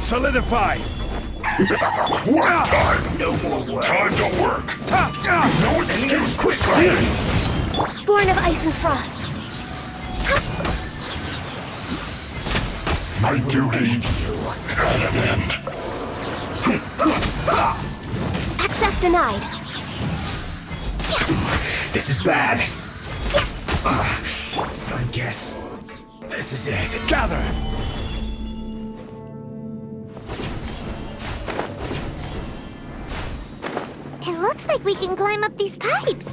Solidify! Work time! No more words. Time to work! No excuse quickly! Born of ice and frost. My duty at an end. Access denied. This is bad. I guess this is it. Gather! It looks like we can climb up these pipes.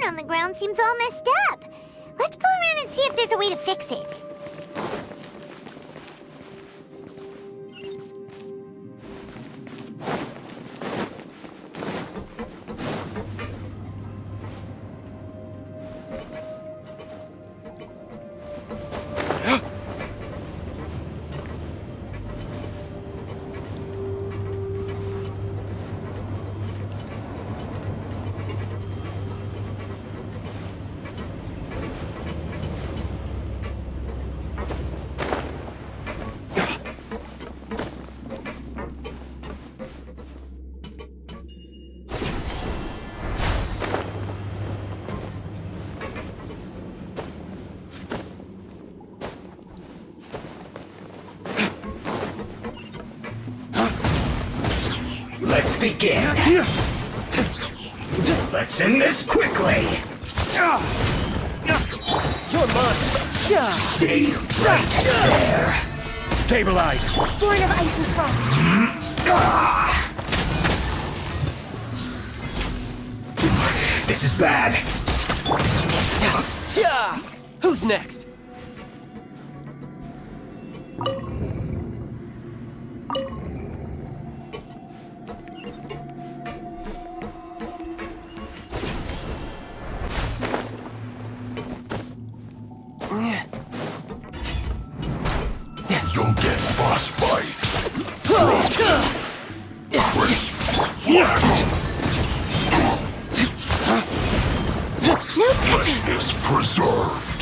On the ground seems all messed up. Let's go around and see if there's a way to fix it. Let's begin. Let's end this quickly. You're mine. Stay right there. Stabilize. Born of ice and frost. This is bad. Yeah. Who's next? You'll get frostbite. Crisp. No touching. Freshness preserved.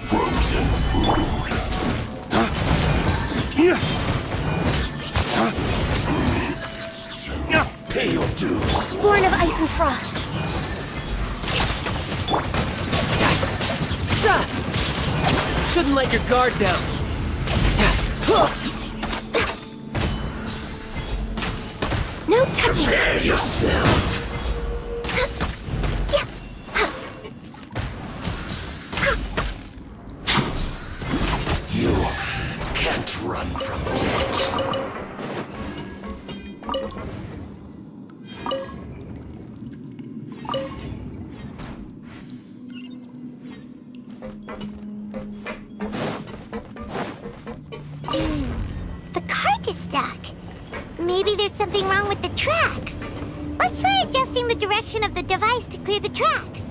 Frozen food. Pay your dues. Born of ice and frost. Shouldn't let your guard down. No touching. Prepare yourself. You can't run from death. The cart is stuck. Maybe there's something wrong with the tracks. Let's try adjusting the direction of the device to clear the tracks.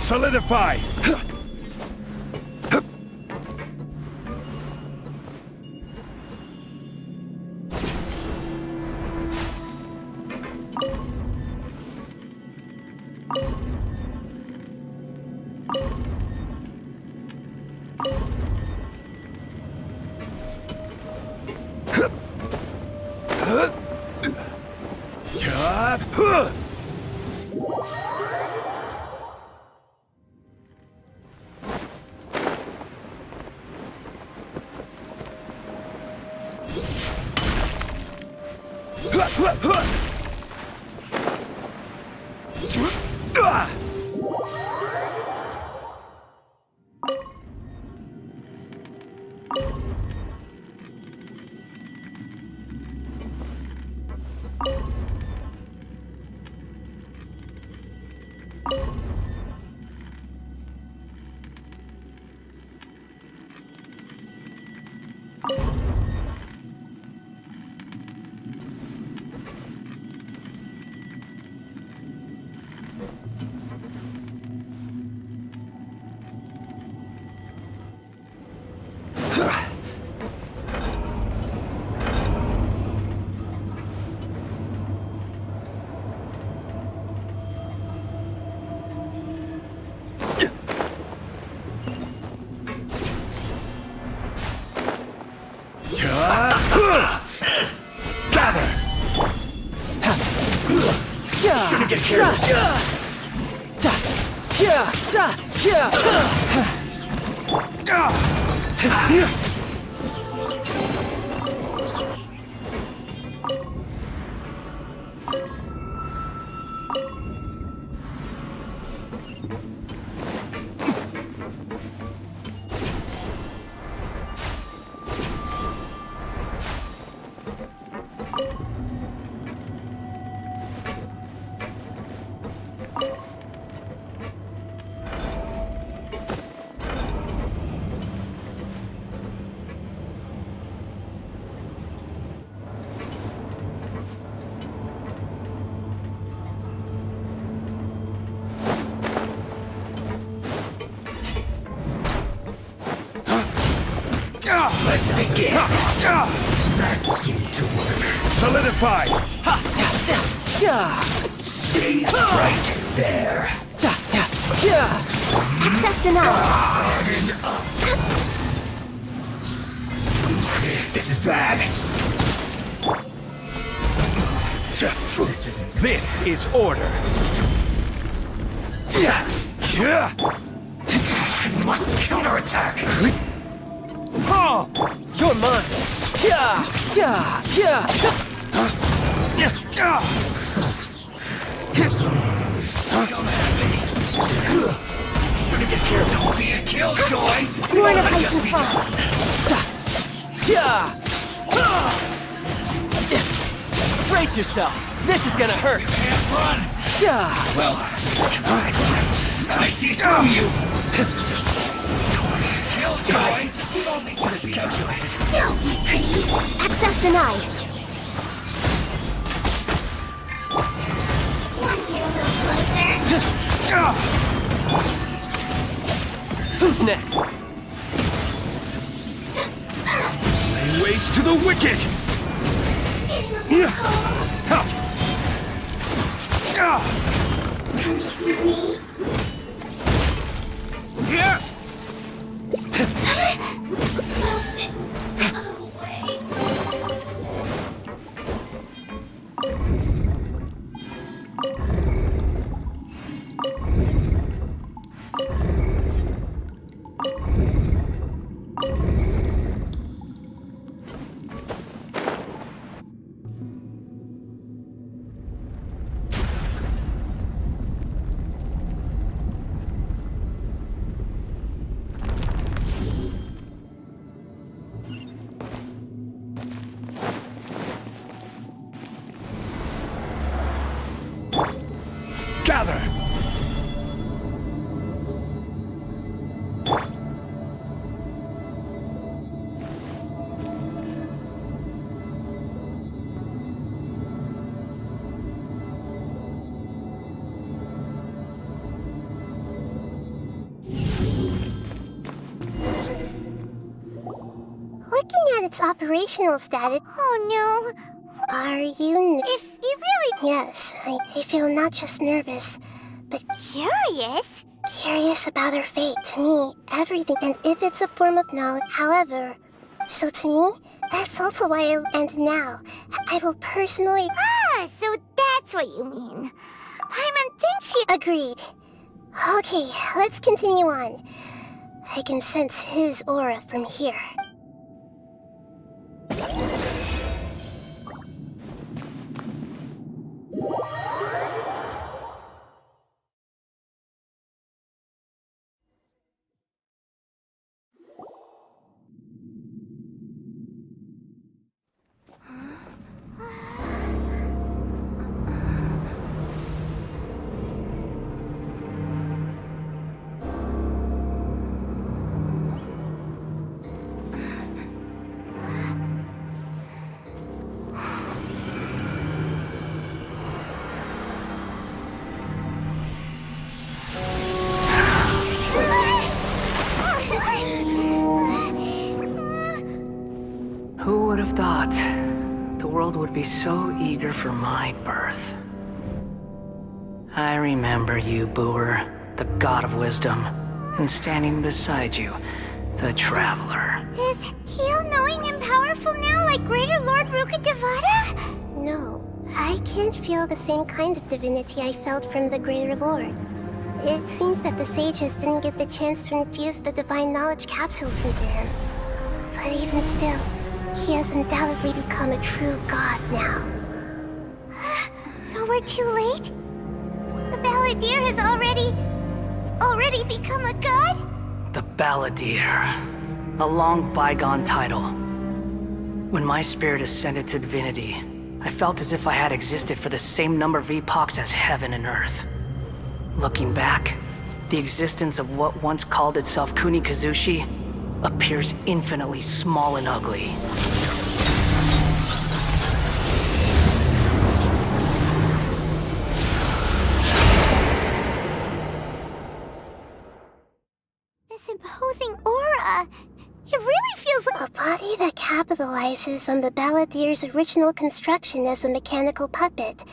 Solidify! Shouldn't get careless. Let's begin. That seemed to work. Solidify! Stay right there. Access denied. This is bad. This is order. I must counterattack. You're mine. Shouldn't get careless. Don't be a killjoy. Born of ice and frost. Brace yourself. This is gonna hurt. Can't run. Well, I see through you. Killjoy. You've only just calculated. No, my pretties. Access denied. Want to get a little closer? Who's next? Lay waste to the wicked! Come see me. Gather! Looking at its operational status. Oh no. Are you? If you really. Yes, I feel not just nervous, but curious. Curious about her fate. To me, everything, and if it's a form of knowledge. However, so to me, that's also why and now, I will personally. Ah, so that's what you mean. Paimon thinks she. Agreed. Okay, let's continue on. I can sense his aura from here. Who would have thought the world would be so eager for my birth? I remember you, Booer, the god of wisdom, and standing beside you, the traveler. Is he all-knowing and powerful now, like Greater Lord Rukkhadevata? No, I can't feel the same kind of divinity I felt from the Greater Lord. It seems that the sages didn't get the chance to infuse the divine knowledge capsules into him. But even still, he has undoubtedly become a true god now. So we're too late? The Balladeer has already become a god? The Balladeer. A long bygone title. When my spirit ascended to divinity, I felt as if I had existed for the same number of epochs as heaven and earth. Looking back, the existence of what once called itself Kunikazushi appears infinitely small and ugly. This imposing aura, it really feels like a body that capitalizes on the Balladeer's original construction as a mechanical puppet,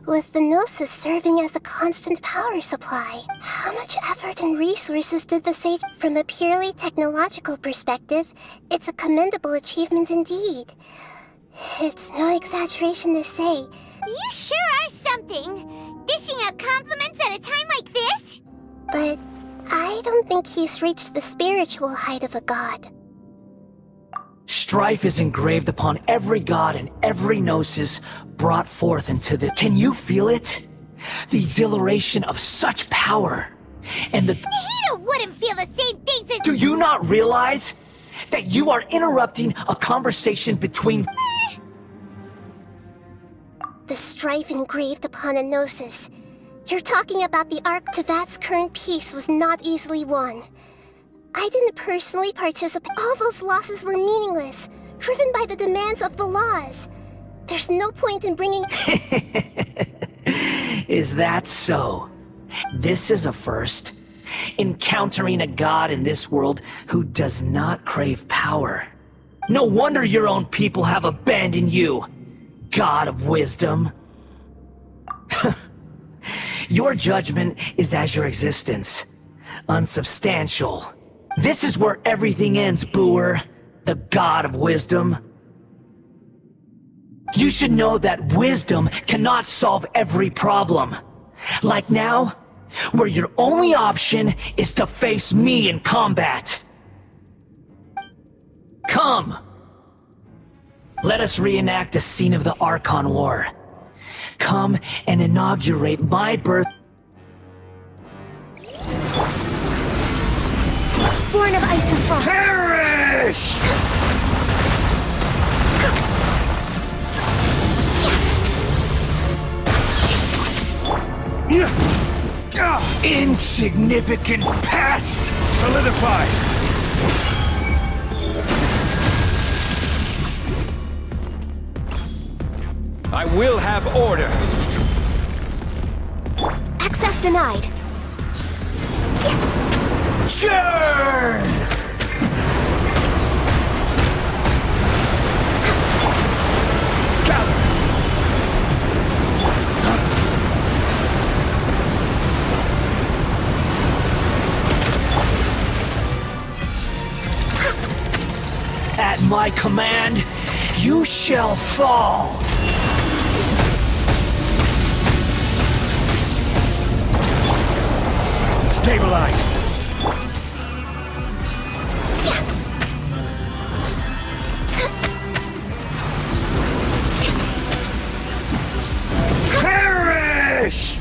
with the Gnosis serving as a constant power supply. How much effort and resources did the sage... From a purely technological perspective, it's a commendable achievement indeed. It's no exaggeration to say. You sure are something! Dishing out compliments at a time like this? But I don't think he's reached the spiritual height of a god. Strife is engraved upon every god and every gnosis brought forth into the... Can you feel it? The exhilaration of such power. And the... Hito wouldn't feel the same things as... Do you not realize that you are interrupting a conversation between... The strife engraved upon a gnosis. You're talking about the arc to Vat's current peace was not easily won. I didn't personally participate. All those losses were meaningless, driven by the demands of the laws. There's no point in bringing... Is that so? This is a first. Encountering a god in this world who does not crave power. No wonder your own people have abandoned you, god of wisdom. Your judgment is as your existence, unsubstantial. This is where everything ends, Booer, the god of wisdom. You should know that wisdom cannot solve every problem. Like now, where your only option is to face me in combat. Come! Let us reenact a scene of the Archon War. Come and inaugurate my birth. Born of ice and frost. Perish! Insignificant pest! Solidify! I will have order! Access denied. Churn! Gather! At my command, you shall fall! Stabilize! Perish!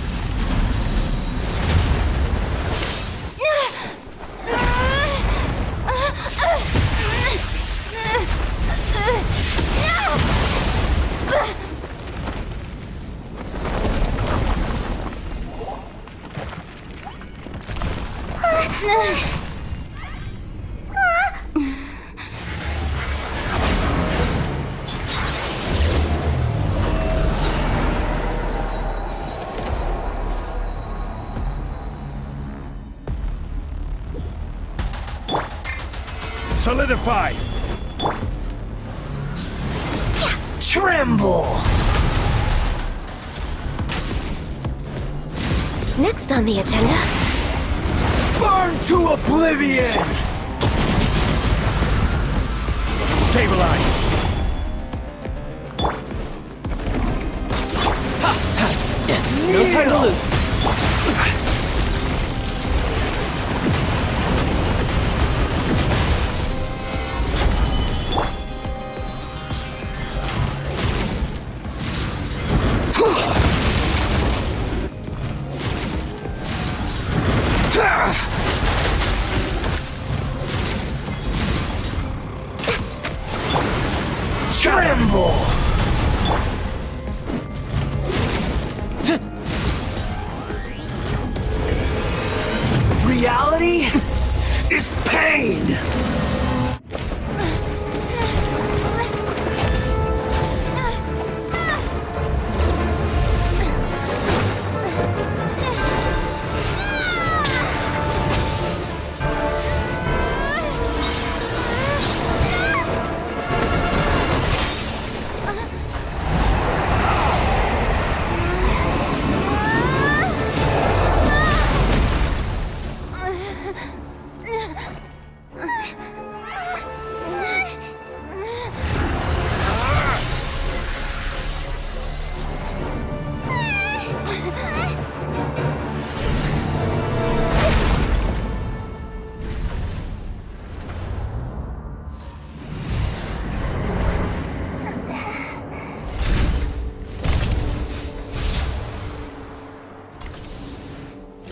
Solidify! Tremble! Next on the agenda. Burn to oblivion! Stabilize. No time to lose. Tremble! Reality is pain!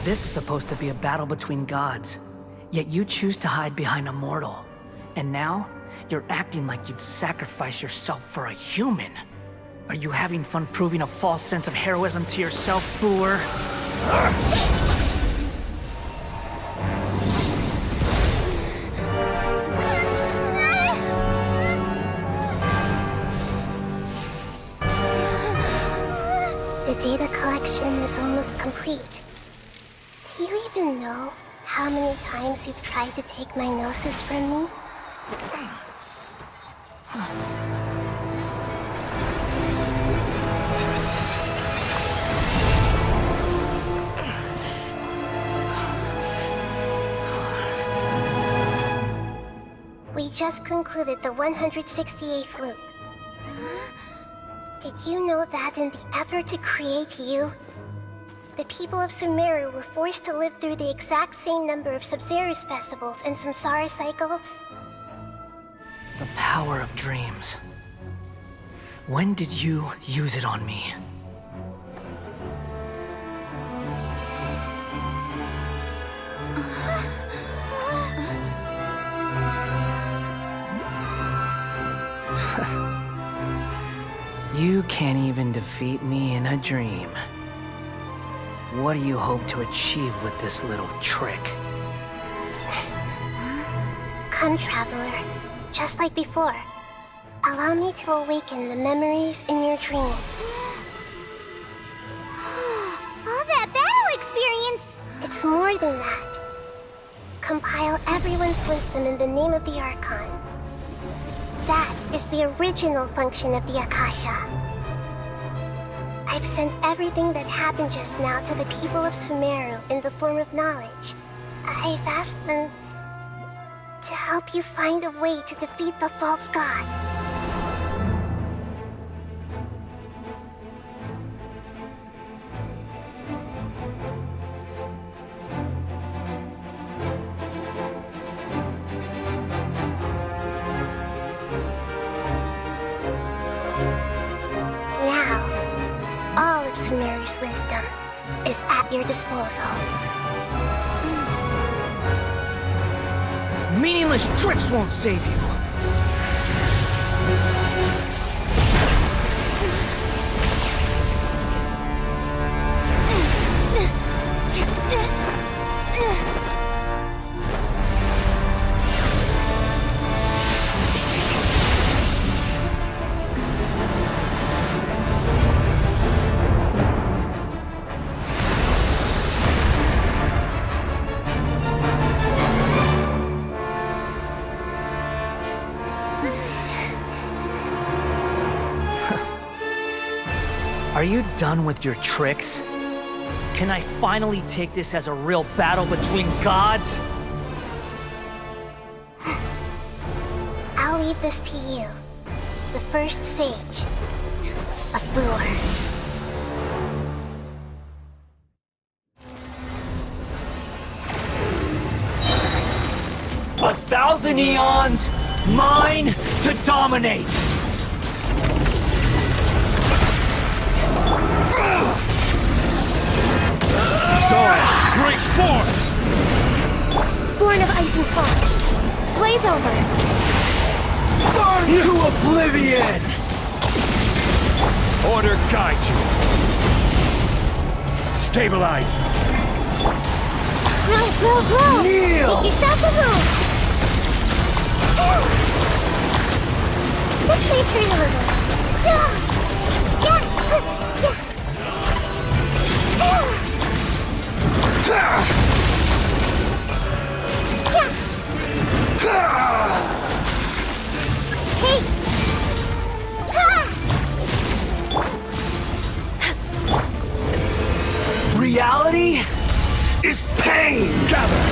This is supposed to be a battle between gods, yet you choose to hide behind a mortal. And now, you're acting like you'd sacrifice yourself for a human. Are you having fun proving a false sense of heroism to yourself, Booer? The data collection is almost complete. Do you even know how many times you've tried to take my gnosis from me? We just concluded the 168th loop. Did you know that in the effort to create you, the people of Sumeru were forced to live through the exact same number of Sub-Zerus festivals and Samsara cycles? The power of dreams. When did you use it on me? You can't even defeat me in a dream. What do you hope to achieve with this little trick? Come, Traveler. Just like before. Allow me to awaken the memories in your dreams. All that battle experience! It's more than that. Compile everyone's wisdom in the name of the Archon. That is the original function of the Akasha. I've sent everything that happened just now to the people of Sumeru in the form of knowledge. I've asked them to help you find a way to defeat the false god. Sumeru's wisdom is at your disposal. Meaningless tricks won't save you! Are you done with your tricks? Can I finally take this as a real battle between gods? I'll leave this to you. The first sage of Boor. 1,000 eons, mine to dominate! Dawn, break forth! Born of ice and frost. Blaze over. Burn to oblivion! Order guide you. Stabilize. Grow, grow, grow! Kneel! Make yourselves a room! This may hurt a little. Yeah! Yeah! Hey! Reality is pain! Gather.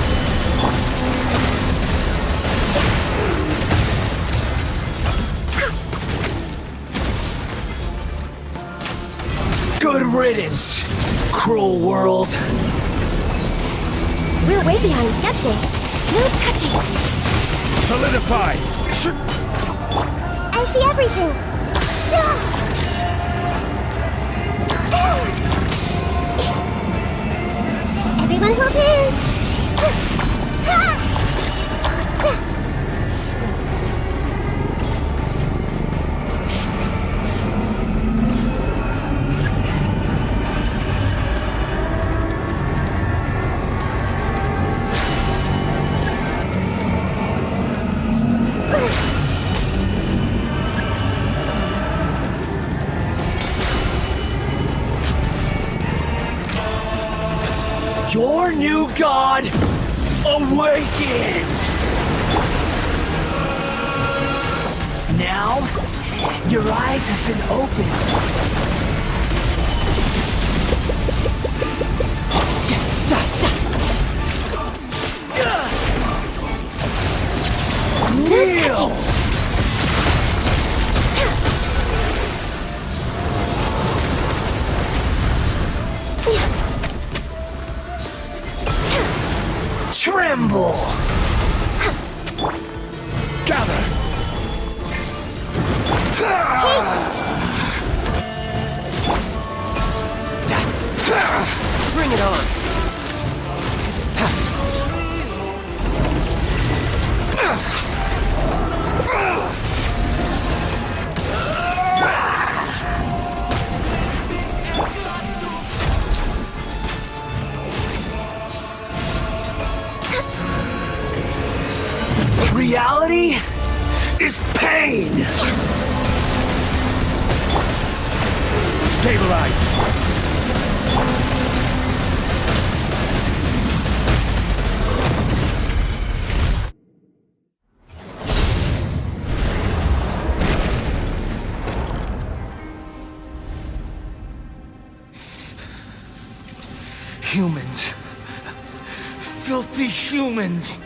Good riddance, cruel world. We're way behind schedule. No touching. Solidify. I see everything. Everyone hold hands. Your new god awakens! Now, your eyes have been opened. Kneel! Tremble! Gather. Bring it on! Reality is pain! Stabilize. Humans. Filthy humans.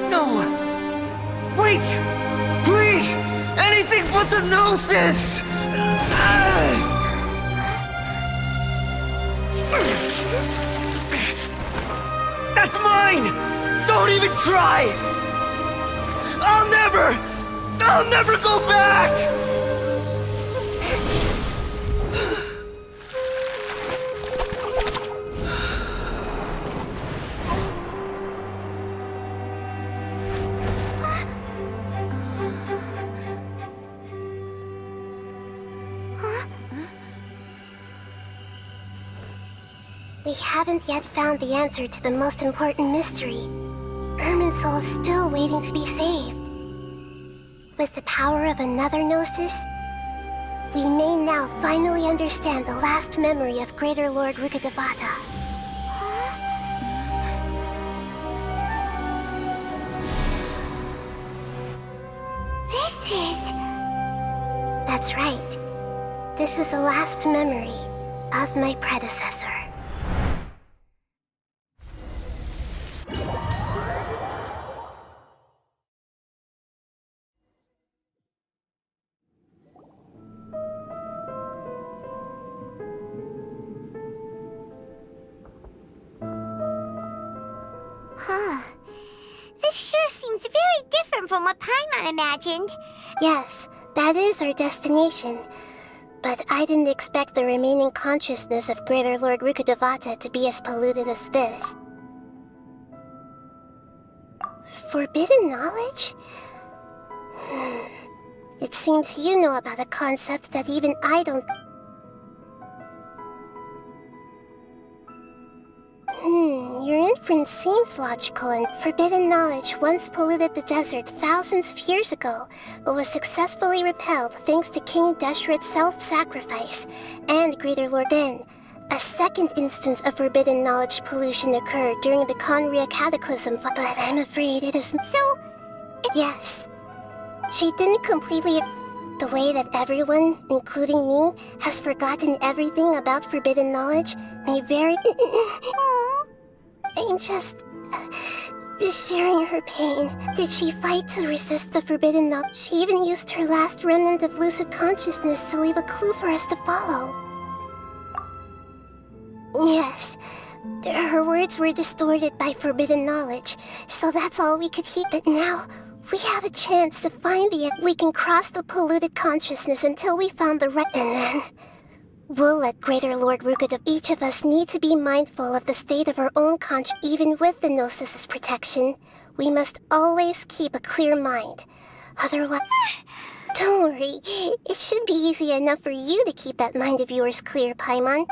No! Wait! Please! Anything but the gnosis! That's mine! Don't even try! I'll never go back! We haven't yet found the answer to the most important mystery. Irminsul is still waiting to be saved. With the power of another Gnosis, we may now finally understand the last memory of Greater Lord Rukkhadevata. That's right. This is the last memory of my predecessor. This sure seems very different from what Paimon imagined. Yes, that is our destination. But I didn't expect the remaining consciousness of Greater Lord Rukkhadevata to be as polluted as this. Forbidden knowledge? It seems you know about a concept that even I don't... Your inference seems logical, and forbidden knowledge once polluted the desert thousands of years ago, but was successfully repelled thanks to King Deshret's self-sacrifice and Greater Lord. Then, a second instance of forbidden knowledge pollution occurred during the Conria Cataclysm, but I'm afraid it is... So... Yes. She didn't completely... The way that everyone, including me, has forgotten everything about forbidden knowledge may very... I'm just sharing her pain. Did she fight to resist the forbidden knowledge? She even used her last remnant of lucid consciousness to leave a clue for us to follow. Yes, her words were distorted by forbidden knowledge, so that's all we could hear. But now, we have a chance to find the end. We can cross the polluted consciousness until we found the right... And then... we'll let Greater Lord Rukkhadevata... Each of us need to be mindful of the state of our own conscience. Even with the Gnosis' protection, we must always keep a clear mind. Otherwise... Don't worry, it should be easy enough for you to keep that mind of yours clear, Paimon.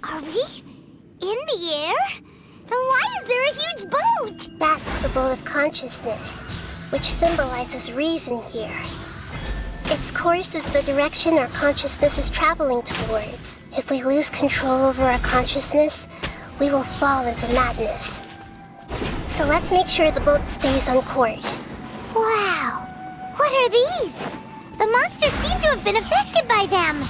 Are we in the air? And why is there a huge boat? That's the boat of consciousness, which symbolizes reason here. Its course is the direction our consciousness is traveling towards. If we lose control over our consciousness, we will fall into madness. So let's make sure the boat stays on course. Wow! What are these? The monsters seem to have been affected by them.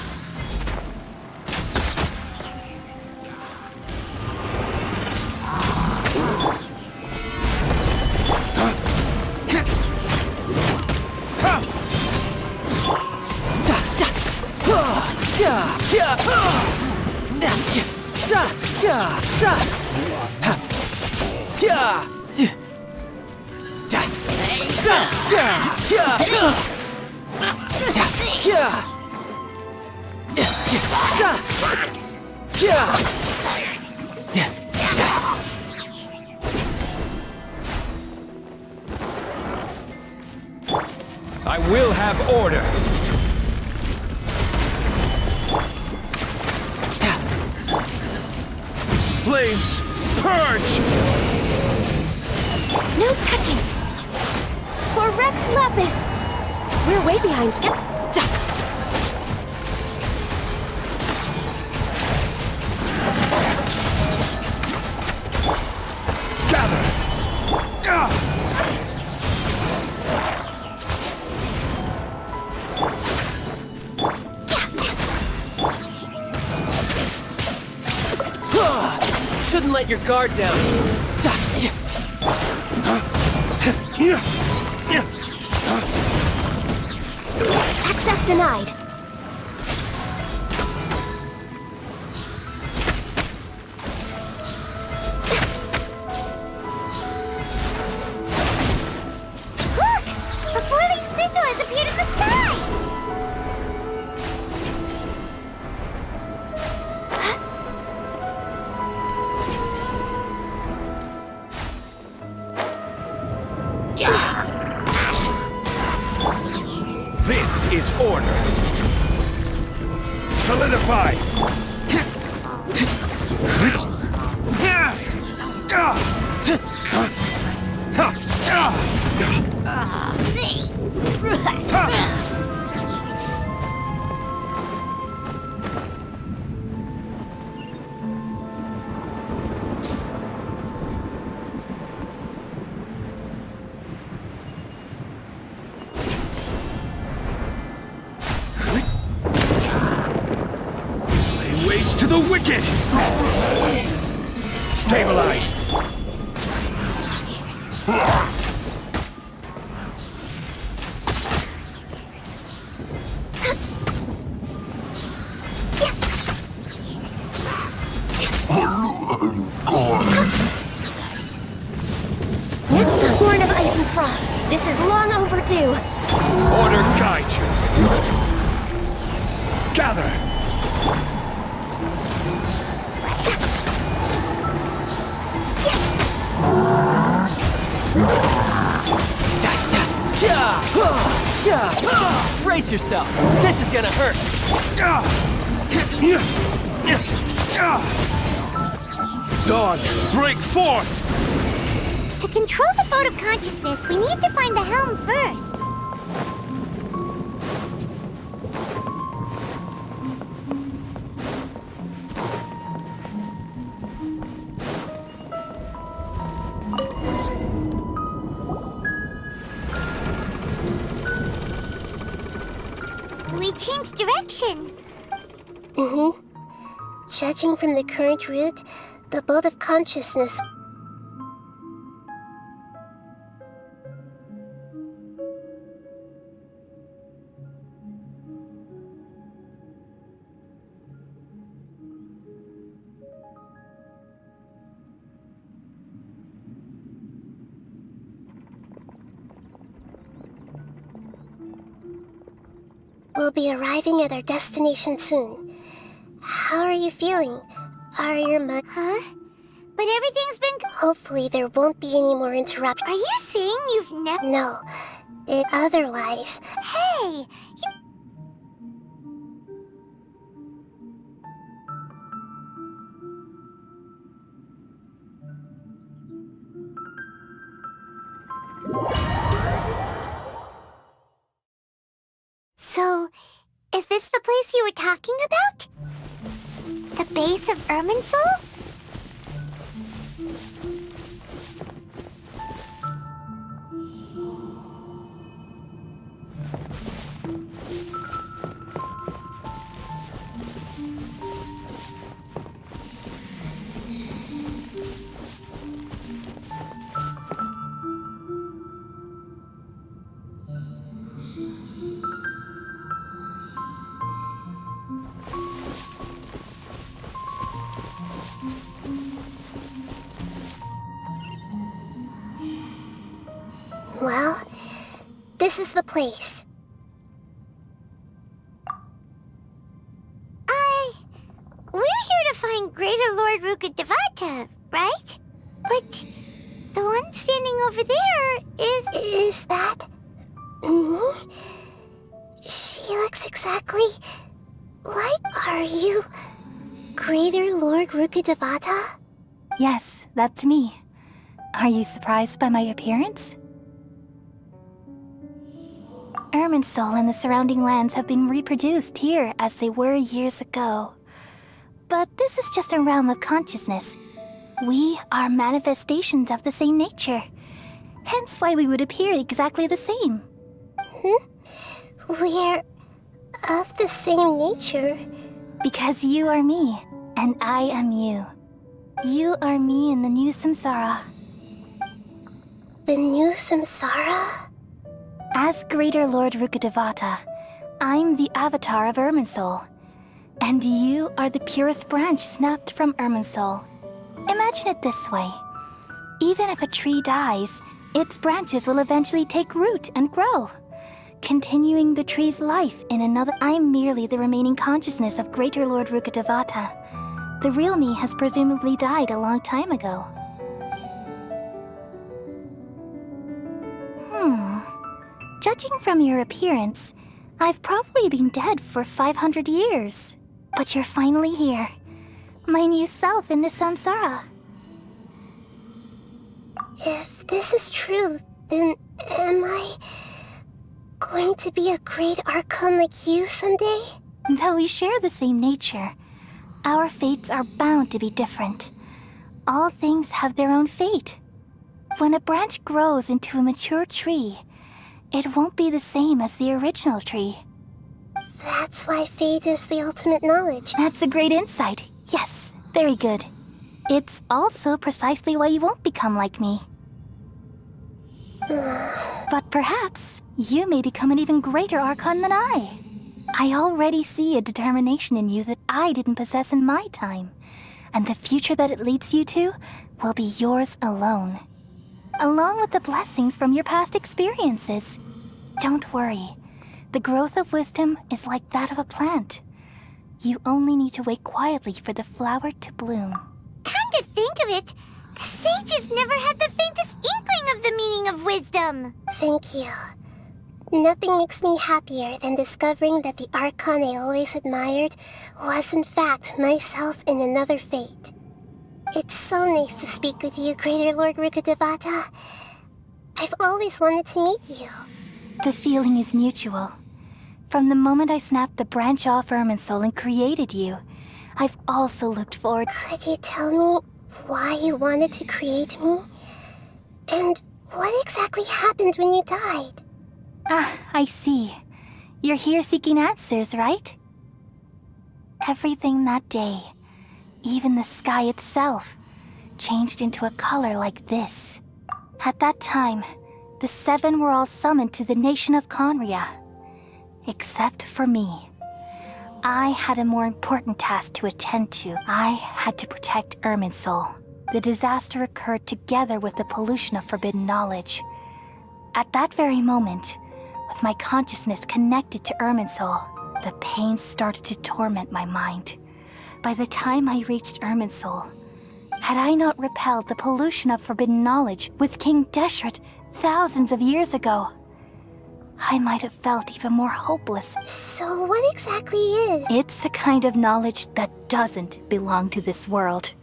I will have order. Flames, purge! No touching! For Rex Lapis! We're way behind schedule. Gather! Shouldn't let your guard down. Access denied. Look! A four-leaf sigil has appeared in the sky! is order. Solidify. Lay waste to the wicked. Stabilize. Next up, Horn of Ice and Frost. This is long overdue. Order guide you. Gather. Brace yourself. This is gonna hurt. Dawn, break forth. To control the boat of consciousness, we need to find the helm first. We changed direction. Judging from the current route, the boat of consciousness will be arriving at our destination soon. How are you feeling? Are your Huh? But everything's been... Hopefully there won't be any more interruptions. Are you saying you've never... No. Otherwise... Hey! So, is this the place you were talking about? The base of Irminsul? Well, this is the place. We're here to find Greater Lord Rukkhadevata, right? But the one standing over there is... Is that... me? She looks exactly like... Are you... Greater Lord Rukkhadevata? Yes, that's me. Are you surprised by my appearance? Irminsul and the surrounding lands have been reproduced here as they were years ago. But this is just a realm of consciousness. We are manifestations of the same nature. Hence why we would appear exactly the same. We're... of the same nature. Because you are me, and I am you. You are me in the new samsara. The new samsara? As Greater Lord Rukkhadevata, I'm the avatar of Irminsul. And you are the purest branch snapped from Irminsul. Imagine it this way. Even if a tree dies, its branches will eventually take root and grow, continuing the tree's life in another. I'm merely the remaining consciousness of Greater Lord Rukkhadevata. The real me has presumably died a long time ago. Judging from your appearance, I've probably been dead for 500 years. But you're finally here. My new self in the samsara. If this is true, then am I going to be a great Archon like you someday? Though we share the same nature, our fates are bound to be different. All things have their own fate. When a branch grows into a mature tree, it won't be the same as the original tree. That's why fate is the ultimate knowledge. That's a great insight. Yes, very good. It's also precisely why you won't become like me. But perhaps you may become an even greater Archon than I. I already see a determination in you that I didn't possess in my time. And the future that it leads you to will be yours alone. Along with the blessings from your past experiences. Don't worry. The growth of wisdom is like that of a plant. You only need to wait quietly for the flower to bloom. Come to think of it, the sages never had the faintest inkling of the meaning of wisdom. Thank you. Nothing makes me happier than discovering that the Archon I always admired was in fact myself in another fate. It's so nice to speak with you, Greater Lord Rukkhadevata. I've always wanted to meet you. The feeling is mutual. From the moment I snapped the branch off Irminsul and created you, I've also looked forward. Could you tell me why you wanted to create me? And what exactly happened when you died? Ah, I see. You're here seeking answers, right? Everything that day, even the sky itself, changed into a color like this. At that time, the seven were all summoned to the nation of Conria. Except for me. I had a more important task to attend to. I had to protect Irminsul. The disaster occurred together with the pollution of forbidden knowledge. At that very moment, with my consciousness connected to Irminsul, the pain started to torment my mind. By the time I reached Irminsul, had I not repelled the pollution of forbidden knowledge with King Deshret thousands of years ago, I might have felt even more hopeless. So what exactly is? It's a kind of knowledge that doesn't belong to this world,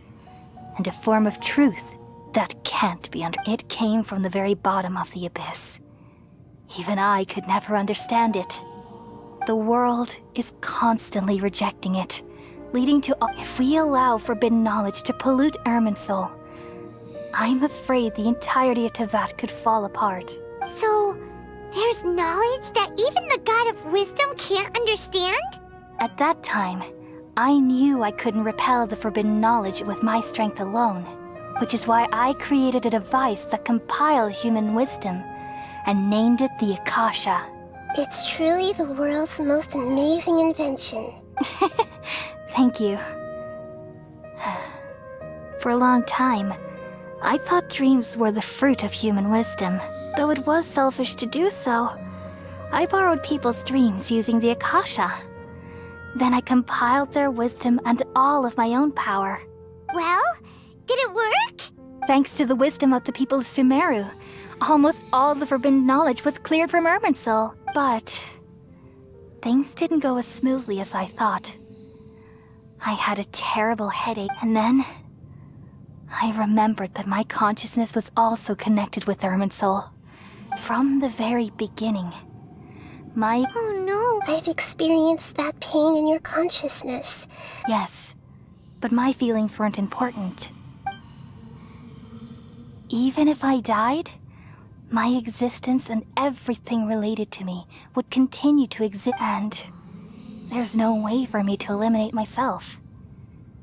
and a form of truth that can't be under. It came from the very bottom of the abyss. Even I could never understand it. The world is constantly rejecting it, leading to... If we allow forbidden knowledge to pollute Irminsul, I'm afraid the entirety of Teyvat could fall apart. So, there's knowledge that even the God of Wisdom can't understand? At that time, I knew I couldn't repel the forbidden knowledge with my strength alone, which is why I created a device that compiled human wisdom and named it the Akasha. It's truly the world's most amazing invention. Thank you. For a long time, I thought dreams were the fruit of human wisdom. Though it was selfish to do so, I borrowed people's dreams using the Akasha. Then I compiled their wisdom and all of my own power. Well, did it work? Thanks to the wisdom of the people of Sumeru, almost all the forbidden knowledge was cleared from Irminsul. But things didn't go as smoothly as I thought. I had a terrible headache, and then I remembered that my consciousness was also connected with Irminsul. From the very beginning, Oh no, I've experienced that pain in your consciousness. Yes, but my feelings weren't important. Even if I died, my existence and everything related to me would continue to exist, and there's no way for me to eliminate myself.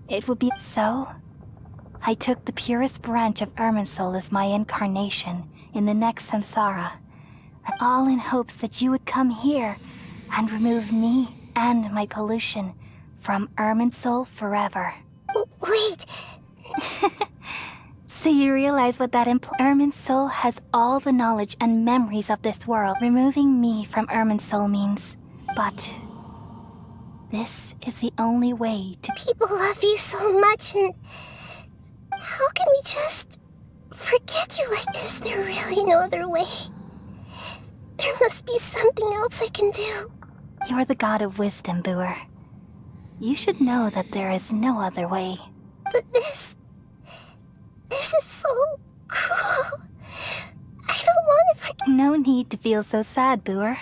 It would be so. I took the purest branch of Irminsul as my incarnation in the next samsara, and all in hopes that you would come here and remove me and my pollution from Irminsul forever. Wait. So you realize what that implies? Irminsul has all the knowledge and memories of this world. Removing me from Irminsul means... But this is the only way to... People love you so much, and how can we just forget you like this? There's really no other way. There must be something else I can do. You're the god of wisdom, Boer. You should know that there is no other way. But this is so cruel. I don't want to forget. No need to feel so sad, Boer.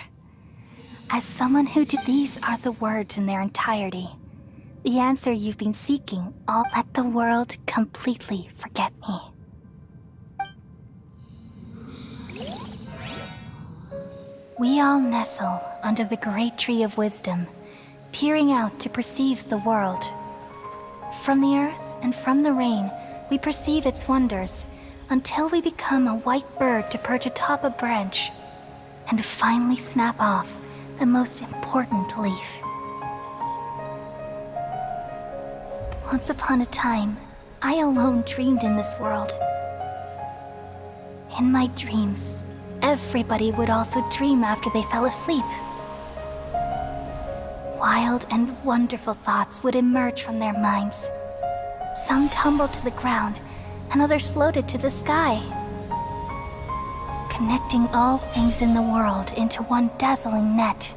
As someone who did, these are the words in their entirety. The answer you've been seeking. I'll let the world completely forget me. We all nestle under the great tree of wisdom, peering out to perceive the world. From the earth and from the rain, we perceive its wonders, until we become a white bird to perch atop a branch, and finally snap off the most important leaf. Once upon a time, I alone dreamed in this world. In my dreams, everybody would also dream after they fell asleep. Wild and wonderful thoughts would emerge from their minds. Some tumbled to the ground, and others floated to the sky, connecting all things in the world into one dazzling net.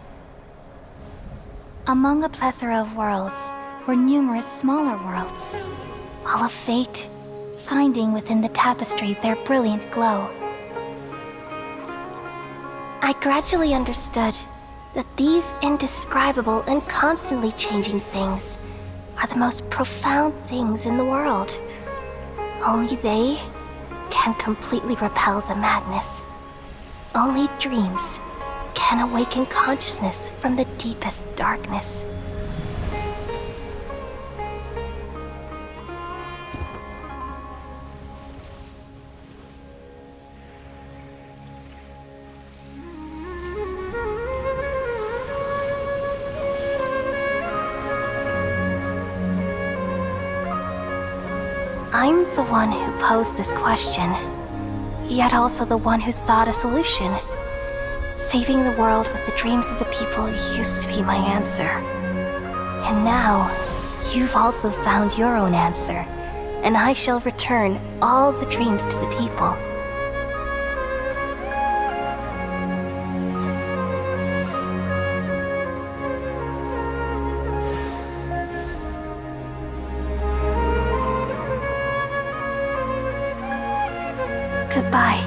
Among a plethora of worlds were numerous smaller worlds, all of fate, finding within the tapestry their brilliant glow. I gradually understood that these indescribable and constantly changing things are the most profound things in the world. Only they can completely repel the madness. Only dreams can awaken consciousness from the deepest darkness. I'm the one who posed this question, yet also the one who sought a solution. Saving the world with the dreams of the people used to be my answer. And now, you've also found your own answer, and I shall return all the dreams to the people. Goodbye,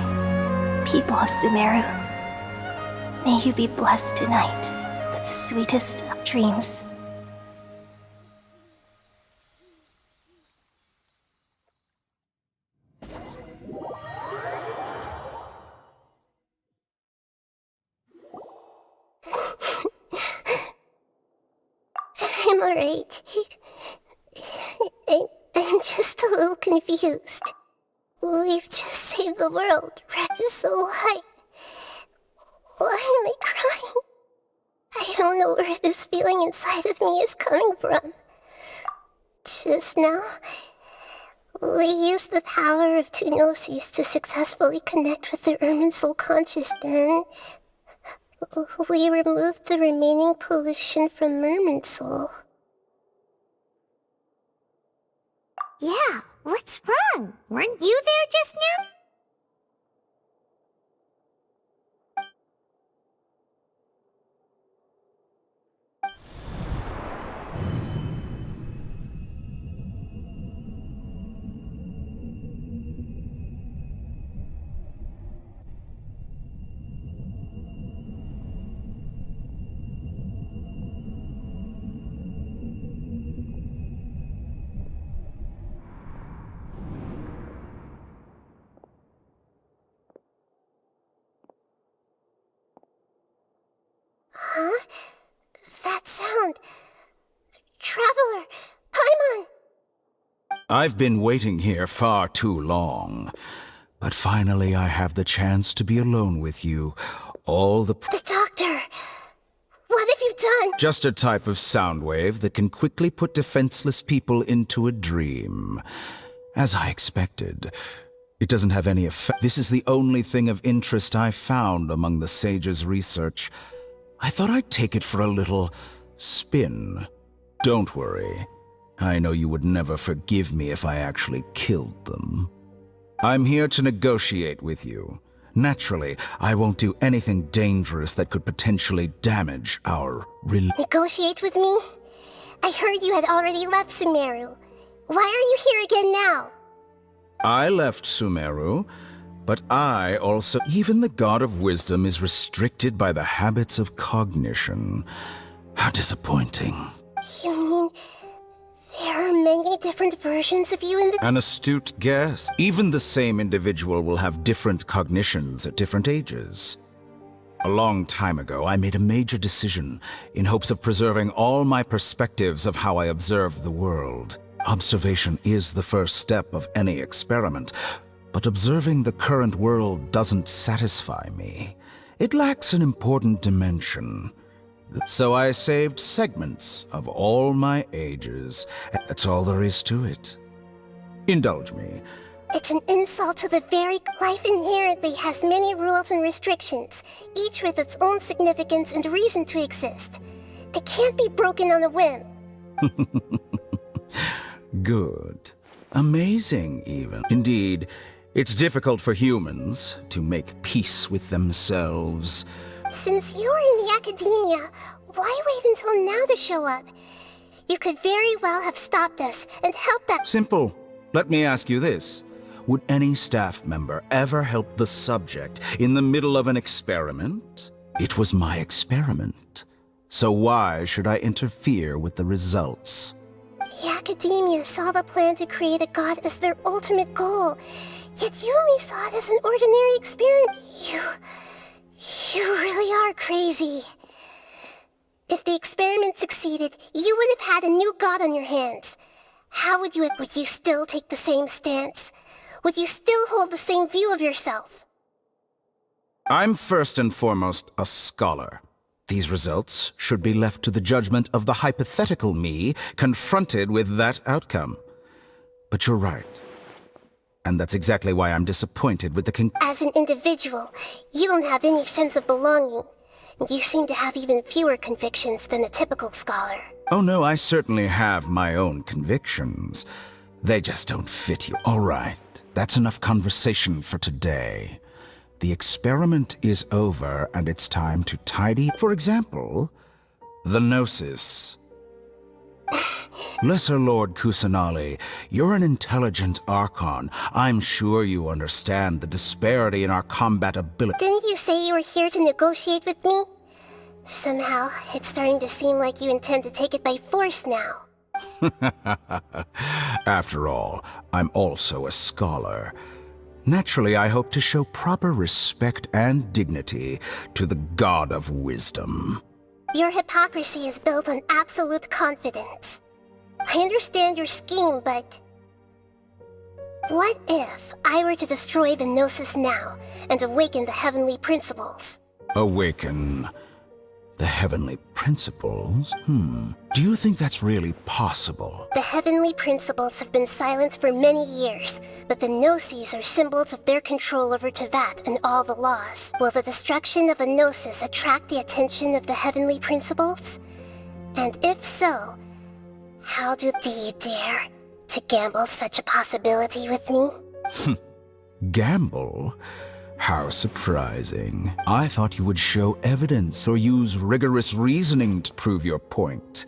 people of Sumeru. May you be blessed tonight with the sweetest of dreams. I'm alright. I'm just a little confused. We've just saved the world, right? So why am I crying? I don't know where this feeling inside of me is coming from. Just now, we used the power of two gnosis to successfully connect with the Irminsul conscious, then we removed the remaining pollution from Irminsul. Yeah, what's wrong? Weren't you there just now? Huh? That sound. Traveler! Paimon! I've been waiting here far too long. But finally I have the chance to be alone with you. The doctor! What have you done? Just a type of sound wave that can quickly put defenseless people into a dream. As I expected. It doesn't have any effect. This is the only thing of interest I found among the sage's research. I thought I'd take it for a little spin. Don't worry. I know you would never forgive me if I actually killed them. I'm here to negotiate with you. Naturally, I won't do anything dangerous that could potentially damage our Negotiate with me? I heard you had already left Sumeru. Why are you here again now? I left Sumeru, but I also... Even the God of Wisdom is restricted by the habits of cognition. How disappointing. You mean there are many different versions of you in the... An astute guess. Even the same individual will have different cognitions at different ages. A long time ago, I made a major decision in hopes of preserving all my perspectives of how I observed the world. Observation is the first step of any experiment, but observing the current world doesn't satisfy me. It lacks an important dimension. So I saved segments of all my ages. That's all there is to it. Indulge me. It's an insult to the very... Life inherently has many rules and restrictions, each with its own significance and reason to exist. They can't be broken on a whim. Good. Amazing, even. Indeed, it's difficult for humans to make peace with themselves. Since you're in the academia, why wait until now to show up? You could very well have stopped us and helped that... Simple. Let me ask you this. Would any staff member ever help the subject in the middle of an experiment? It was my experiment. So why should I interfere with the results? The academia saw the plan to create a god as their ultimate goal, yet you only saw it as an ordinary experiment. You really are crazy. If the experiment succeeded, you would have had a new god on your hands. How would you... Would you still take the same stance? Would you still hold the same view of yourself? I'm first and foremost a scholar. These results should be left to the judgment of the hypothetical me confronted with that outcome. But you're right. And that's exactly why I'm disappointed with the As an individual, you don't have any sense of belonging. You seem to have even fewer convictions than a typical scholar. Oh no, I certainly have my own convictions. They just don't fit you. All right, that's enough conversation for today. The experiment is over, and it's time to tidy... For example, the Gnosis. Lesser Lord Kusanali, you're an intelligent Archon. I'm sure you understand the disparity in our combat ability. Didn't you say you were here to negotiate with me? Somehow, it's starting to seem like you intend to take it by force now. After all, I'm also a scholar. Naturally, I hope to show proper respect and dignity to the God of Wisdom. Your hypocrisy is built on absolute confidence. I understand your scheme, but... What if I were to destroy the Gnosis now and awaken the heavenly principles? Awaken the heavenly principles? Do you think that's really possible? The heavenly principles have been silent for many years, but the Gnosis are symbols of their control over Teyvat and all the laws. Will the destruction of a Gnosis attract the attention of the heavenly principles? And if so, how do you dare to gamble such a possibility with me? Gamble? How surprising. I thought you would show evidence or use rigorous reasoning to prove your point.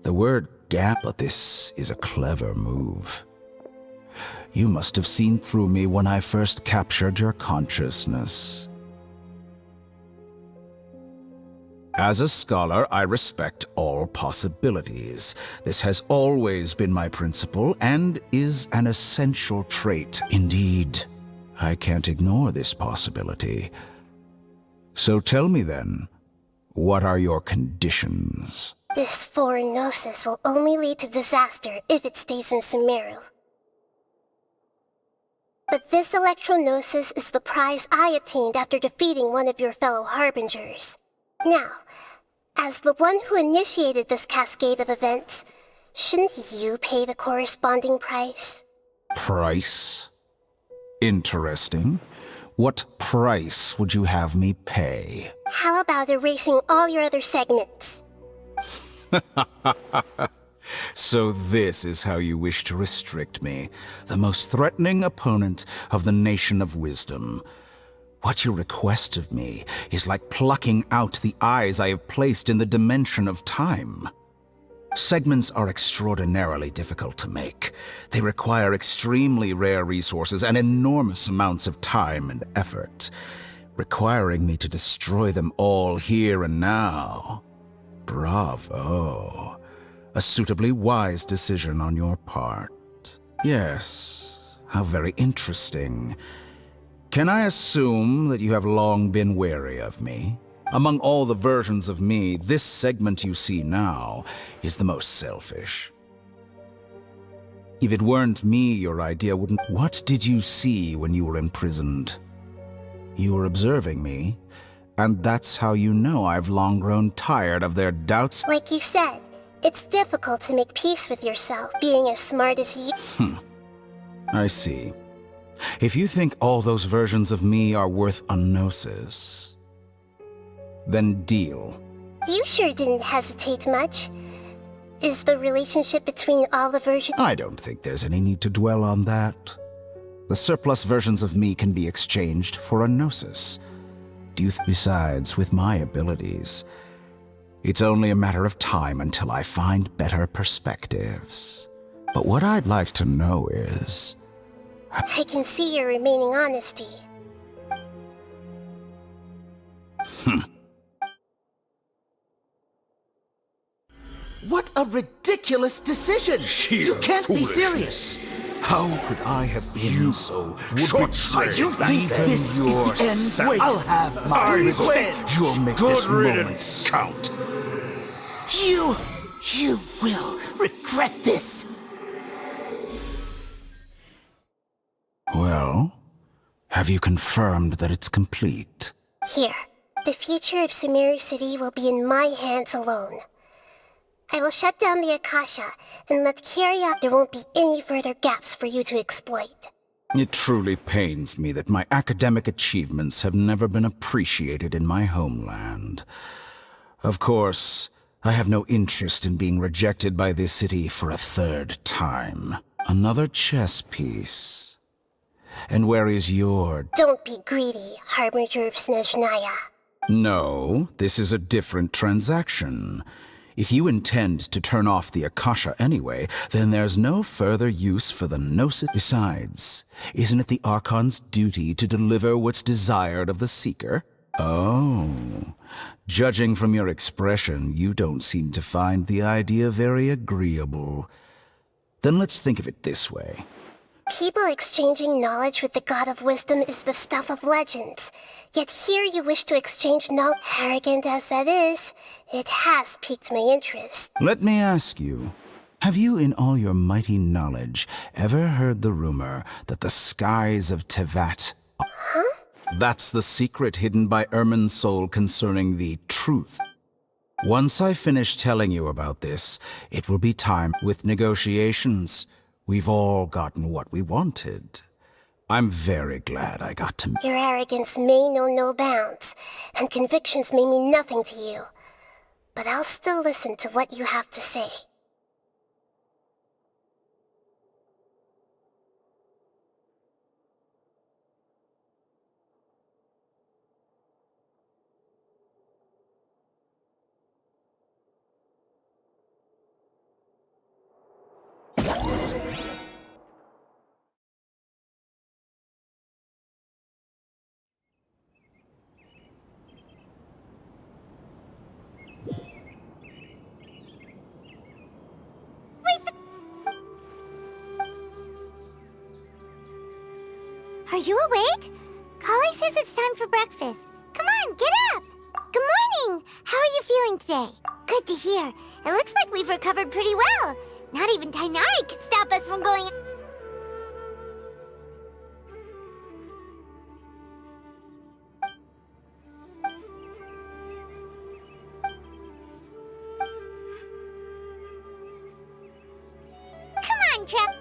The word gamble, this is a clever move. You must have seen through me when I first captured your consciousness. As a scholar, I respect all possibilities. This has always been my principle and is an essential trait. Indeed, I can't ignore this possibility. So tell me then, what are your conditions? This foreign Gnosis will only lead to disaster if it stays in Sumeru. But this Electro-Gnosis is the prize I obtained after defeating one of your fellow Harbingers. Now, as the one who initiated this cascade of events, shouldn't you pay the corresponding price? Price? Interesting. What price would you have me pay? How about erasing all your other segments? So this is how you wish to restrict me, the most threatening opponent of the Nation of Wisdom. What you request of me is like plucking out the eyes I have placed in the dimension of time. Segments are extraordinarily difficult to make. They require extremely rare resources and enormous amounts of time and effort, requiring me to destroy them all here and now. Bravo. A suitably wise decision on your part. Yes, how very interesting. Can I assume that you have long been wary of me? Among all the versions of me, this segment you see now is the most selfish. If it weren't me, your idea wouldn't... What did you see when you were imprisoned? You were observing me, and that's how you know I've long grown tired of their doubts. Like you said, it's difficult to make peace with yourself, being as smart as you... I see. If you think all those versions of me are worth a gnosis, then deal. You sure didn't hesitate much. Is the relationship between all the versions... I don't think there's any need to dwell on that. The surplus versions of me can be exchanged for a gnosis. Besides, with my abilities, it's only a matter of time until I find better perspectives. But what I'd like to know is... I can see your remaining honesty. What a ridiculous decision! You can't be serious! How could I have been so short-sighted? You think this is the end? Wait, I'll have my revenge! You'll make this moment count. You will regret this! Well, have you confirmed that it's complete? Here, the future of Sumeru City will be in my hands alone. I will shut down the Akasha and let Kiria. There won't be any further gaps for you to exploit. It truly pains me that my academic achievements have never been appreciated in my homeland. Of course, I have no interest in being rejected by this city for a third time. Another chess piece. And where is your... Don't be greedy, Harbinger of Snezhnaya. No, this is a different transaction. If you intend to turn off the Akasha anyway, then there's no further use for the Gnosis. Besides, isn't it the Archon's duty to deliver what's desired of the Seeker? Oh, judging from your expression, you don't seem to find the idea very agreeable. Then let's think of it this way. People exchanging knowledge with the God of Wisdom is the stuff of legends. Yet here you wish to exchange knowledge. Arrogant as that is, it has piqued my interest. Let me ask you, have you in all your mighty knowledge ever heard the rumor that the skies of Tevat... Huh? That's the secret hidden by Irminsul concerning the truth. Once I finish telling you about this, it will be time with negotiations. We've all gotten what we wanted. I'm very glad I got to... Your arrogance may know no bounds, and convictions may mean nothing to you. But I'll still listen to what you have to say. Are you awake? Kali says it's time for breakfast. Come on, get up! Good morning! How are you feeling today? Good to hear. It looks like we've recovered pretty well. Not even Tainari could stop us from going... Come on, Trap.